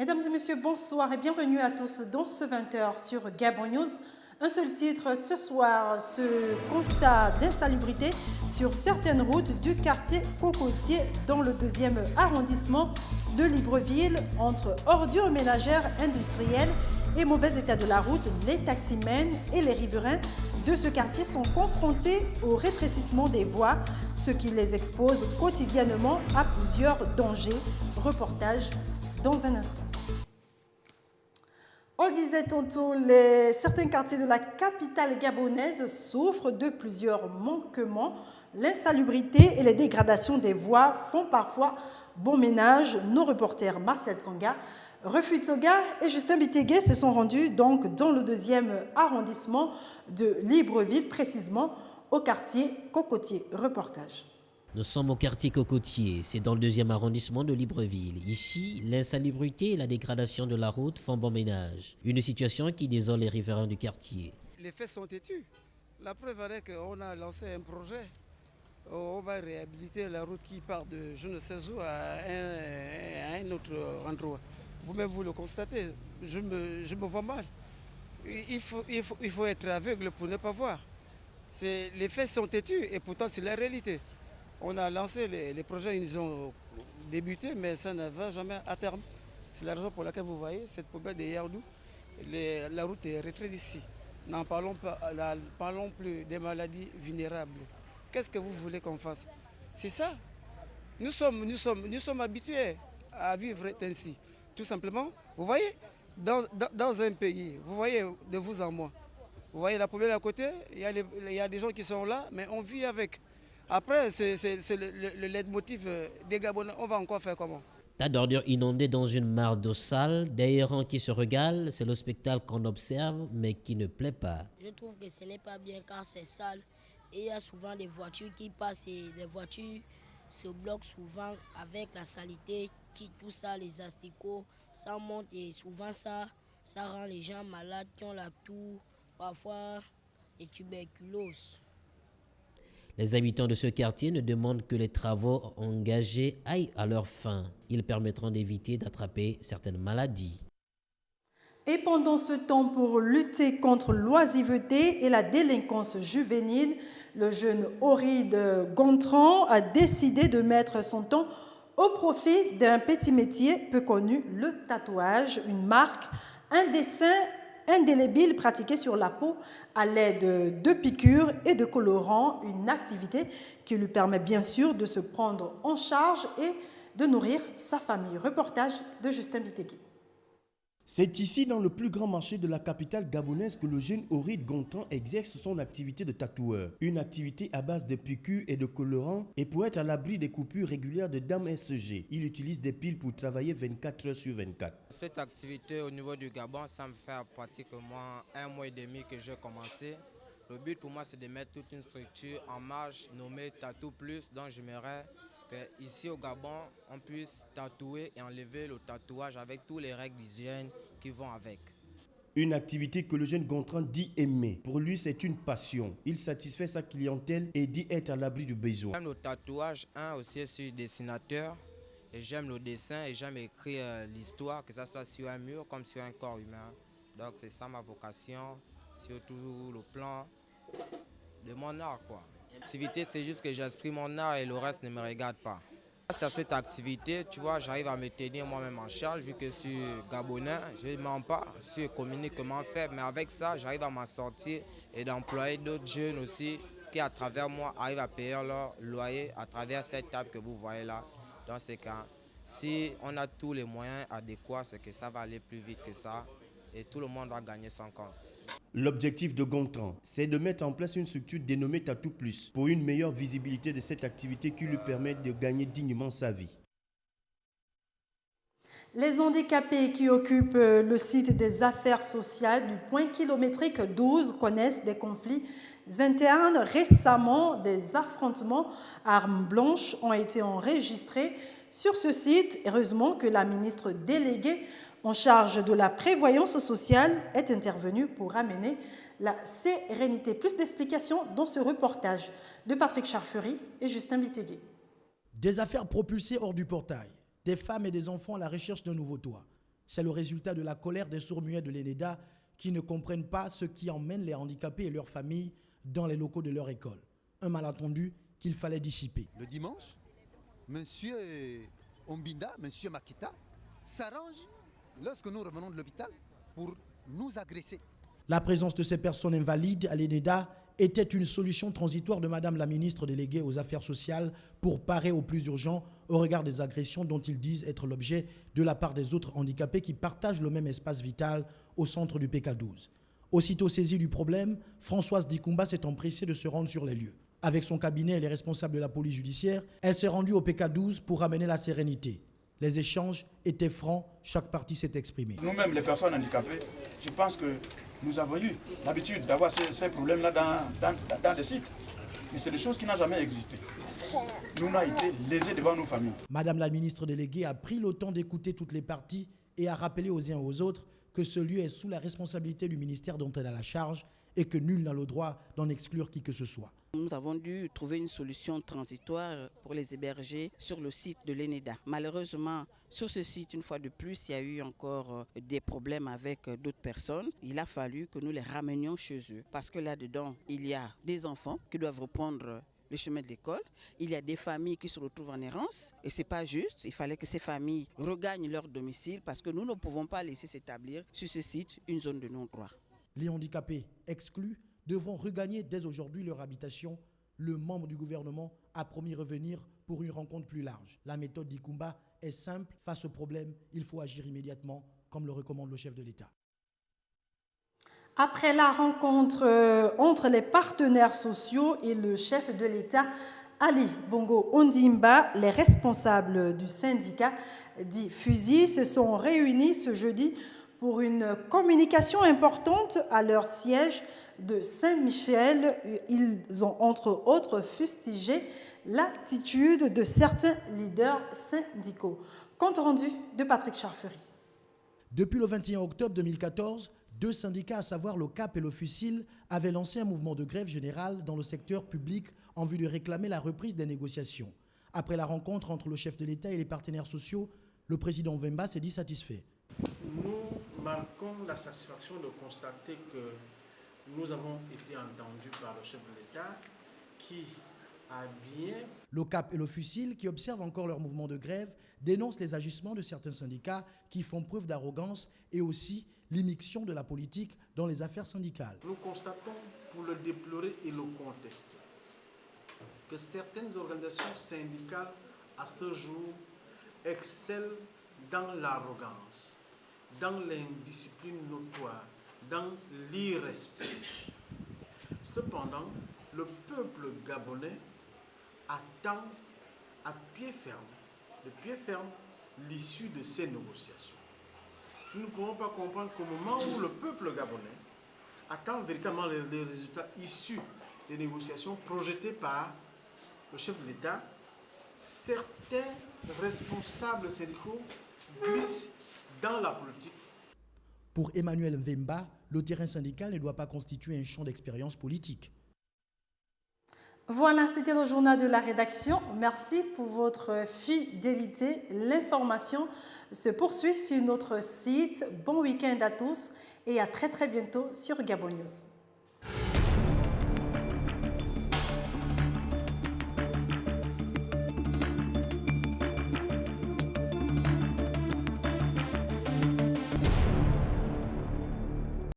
Mesdames et messieurs, bonsoir et bienvenue à tous dans ce 20h sur Gabon News. Un seul titre ce soir, ce constat d'insalubrité sur certaines routes du quartier Cocotier dans le 2e arrondissement de Libreville entre ordures ménagères industrielles et mauvais état de la route. Les taximens et les riverains de ce quartier sont confrontés au rétrécissement des voies, ce qui les expose quotidiennement à plusieurs dangers. Reportage dans un instant. On le disait tantôt, certains quartiers de la capitale gabonaise souffrent de plusieurs manquements. L'insalubrité et les dégradations des voies font parfois bon ménage. Nos reporters Martial Tsonga, Refuit Tsoga et Justin Bitegué se sont rendus donc dans le 2e arrondissement de Libreville, précisément au quartier Cocotier. Reportage. Nous sommes au quartier Cocotier, c'est dans le 2e arrondissement de Libreville. Ici, l'insalubrité et la dégradation de la route font bon ménage. Une situation qui désole les riverains du quartier. Les faits sont têtus. La preuve est qu'on a lancé un projet. On va réhabiliter la route qui part de je ne sais où à un autre endroit. Vous-même, vous le constatez, je me vois mal. Il faut être aveugle pour ne pas voir. Les faits sont têtus et pourtant c'est la réalité. On a lancé les projets, ils ont débuté, mais ça ne va jamais à terme. C'est la raison pour laquelle vous voyez cette poubelle de Yardou. La route est retraite d'ici. N'en parlons plus des maladies vulnérables. Qu'est-ce que vous voulez qu'on fasse? C'est ça. Nous sommes habitués à vivre ainsi. Tout simplement, vous voyez, dans un pays, vous voyez de vous en moi. Vous voyez la poubelle à côté, il y a des gens qui sont là, mais on vit avec. Après, c'est le leitmotiv des Gabonais. On va encore faire comment? Tas d'ordures inondées dans une mare d'eau sale, des errants qui se régalent, c'est le spectacle qu'on observe, mais qui ne plaît pas. Je trouve que ce n'est pas bien car c'est sale. Et il y a souvent des voitures qui passent et les voitures se bloquent souvent avec la saleté, tout ça, les asticots, ça monte et souvent ça rend les gens malades qui ont la toux, parfois les tuberculoses. Les habitants de ce quartier ne demandent que les travaux engagés aillent à leur fin. Ils permettront d'éviter d'attraper certaines maladies. Et pendant ce temps, pour lutter contre l'oisiveté et la délinquance juvénile, le jeune Horide Gontran a décidé de mettre son temps au profit d'un petit métier peu connu, le tatouage, une marque, un dessin indélébile pratiqué sur la peau à l'aide de piqûres et de colorants, une activité qui lui permet bien sûr de se prendre en charge et de nourrir sa famille. Reportage de Justin Bitegué. C'est ici, dans le plus grand marché de la capitale gabonaise, que le jeune Horide Gontran exerce son activité de tatoueur. Une activité à base de piqûres et de colorants, et pour être à l'abri des coupures régulières de Dame SG, il utilise des piles pour travailler 24 heures sur 24. Cette activité au niveau du Gabon, ça me fait pratiquement 1 mois et demi que j'ai commencé. Le but pour moi, c'est de mettre toute une structure en marche nommée Tattoo Plus, dont j'aimerais qu'ici au Gabon, on puisse tatouer et enlever le tatouage avec toutes les règles d'hygiène qui vont avec. Une activité que le jeune Gontran dit aimer. Pour lui, c'est une passion. Il satisfait sa clientèle et dit être à l'abri du besoin. J'aime le tatouage, aussi je suis dessinateur et j'aime le dessin et j'aime écrire l'histoire, que ce soit sur un mur comme sur un corps humain. Donc c'est ça ma vocation, surtout le plan de mon art, quoi. L'activité, c'est juste que j'exprime mon art et le reste ne me regarde pas. Grâce à cette activité, tu vois, j'arrive à me tenir moi-même en charge, vu que je suis gabonais, je ne mens pas, je suis économiquement faible, mais avec ça, j'arrive à m'en sortir et d'employer d'autres jeunes aussi qui, à travers moi, arrivent à payer leur loyer à travers cette table que vous voyez là. Dans ces cas, si on a tous les moyens adéquats, c'est que ça va aller plus vite que ça. Et tout le monde va gagner son compte. L'objectif de Gontran, c'est de mettre en place une structure dénommée Tattoo Plus pour une meilleure visibilité de cette activité qui lui permet de gagner dignement sa vie. Les handicapés qui occupent le site des affaires sociales du point kilométrique 12 connaissent des conflits internes. Récemment, des affrontements à armes blanches ont été enregistrés sur ce site. Heureusement que la ministre déléguée en charge de la prévoyance sociale est intervenue pour amener la sérénité. Plus d'explications dans ce reportage de Patrick Charfery et Justin Bitegué. Des affaires propulsées hors du portail, des femmes et des enfants à la recherche d'un nouveau toit. C'est le résultat de la colère des sourds-muets de l'ENEDA qui ne comprennent pas ce qui emmène les handicapés et leurs familles dans les locaux de leur école. Un malentendu qu'il fallait dissiper. Le dimanche, M. Ombinda, M. Makita s'arrange lorsque nous revenons de l'hôpital pour nous agresser. La présence de ces personnes invalides à l'ENEDA était une solution transitoire de Madame la ministre déléguée aux Affaires sociales pour parer au plus urgent au regard des agressions dont ils disent être l'objet de la part des autres handicapés qui partagent le même espace vital au centre du PK12. Aussitôt saisie du problème, Françoise Dikumba s'est empressée de se rendre sur les lieux. Avec son cabinet et les responsables de la police judiciaire, elle s'est rendue au PK12 pour ramener la sérénité. Les échanges étaient francs, chaque partie s'est exprimée. Nous-mêmes, les personnes handicapées, je pense que nous avons eu l'habitude d'avoir ces problèmes-là dans les sites. Mais c'est des choses qui n'ont jamais existé. Nous, on a été lésés devant nos familles. Madame la ministre déléguée a pris le temps d'écouter toutes les parties et a rappelé aux uns et aux autres que ce lieu est sous la responsabilité du ministère dont elle a la charge et que nul n'a le droit d'en exclure qui que ce soit. Nous avons dû trouver une solution transitoire pour les héberger sur le site de l'ENEDA. Malheureusement, sur ce site, une fois de plus, il y a eu encore des problèmes avec d'autres personnes. Il a fallu que nous les ramenions chez eux parce que là-dedans, il y a des enfants qui doivent reprendre le chemin de l'école. Il y a des familles qui se retrouvent en errance et ce n'est pas juste. Il fallait que ces familles regagnent leur domicile parce que nous ne pouvons pas laisser s'établir sur ce site une zone de non-droit. Les handicapés exclus devront regagner dès aujourd'hui leur habitation. Le membre du gouvernement a promis revenir pour une rencontre plus large. La méthode d'Ikumba est simple. Face au problème, il faut agir immédiatement, comme le recommande le chef de l'État. Après la rencontre entre les partenaires sociaux et le chef de l'État, Ali Bongo Ondimba, les responsables du syndicat dit FUSI se sont réunis ce jeudi pour une communication importante à leur siège de Saint-Michel. Ils ont entre autres fustigé l'attitude de certains leaders syndicaux. Compte rendu de Patrick Charfery. Depuis le 21 octobre 2014, deux syndicats, à savoir le CAP et le FUSIL, avaient lancé un mouvement de grève générale dans le secteur public en vue de réclamer la reprise des négociations. Après la rencontre entre le chef de l'État et les partenaires sociaux, le président Vemba s'est dit satisfait. Nous marquons la satisfaction de constater que nous avons été entendus par le chef de l'État qui a bien... Le CAP et le FUSIL, qui observent encore leur mouvement de grève, dénoncent les agissements de certains syndicats qui font preuve d'arrogance et aussi l'immixtion de la politique dans les affaires syndicales. Nous constatons, pour le déplorer et le contester, que certaines organisations syndicales à ce jour excellent dans l'arrogance, dans l'indiscipline notoire, dans l'irrespect. Cependant, le peuple gabonais attend à pied ferme l'issue de ces négociations. Nous ne pouvons pas comprendre qu'au moment où le peuple gabonais attend véritablement les résultats issus des négociations projetées par le chef de l'État, certains responsables syndicaux glissent dans la politique. Pour Emmanuel Mvemba, le terrain syndical ne doit pas constituer un champ d'expérience politique. Voilà, c'était le journal de la rédaction. Merci pour votre fidélité. L'information se poursuit sur notre site. Bon week-end à tous et à très bientôt sur Gabon News.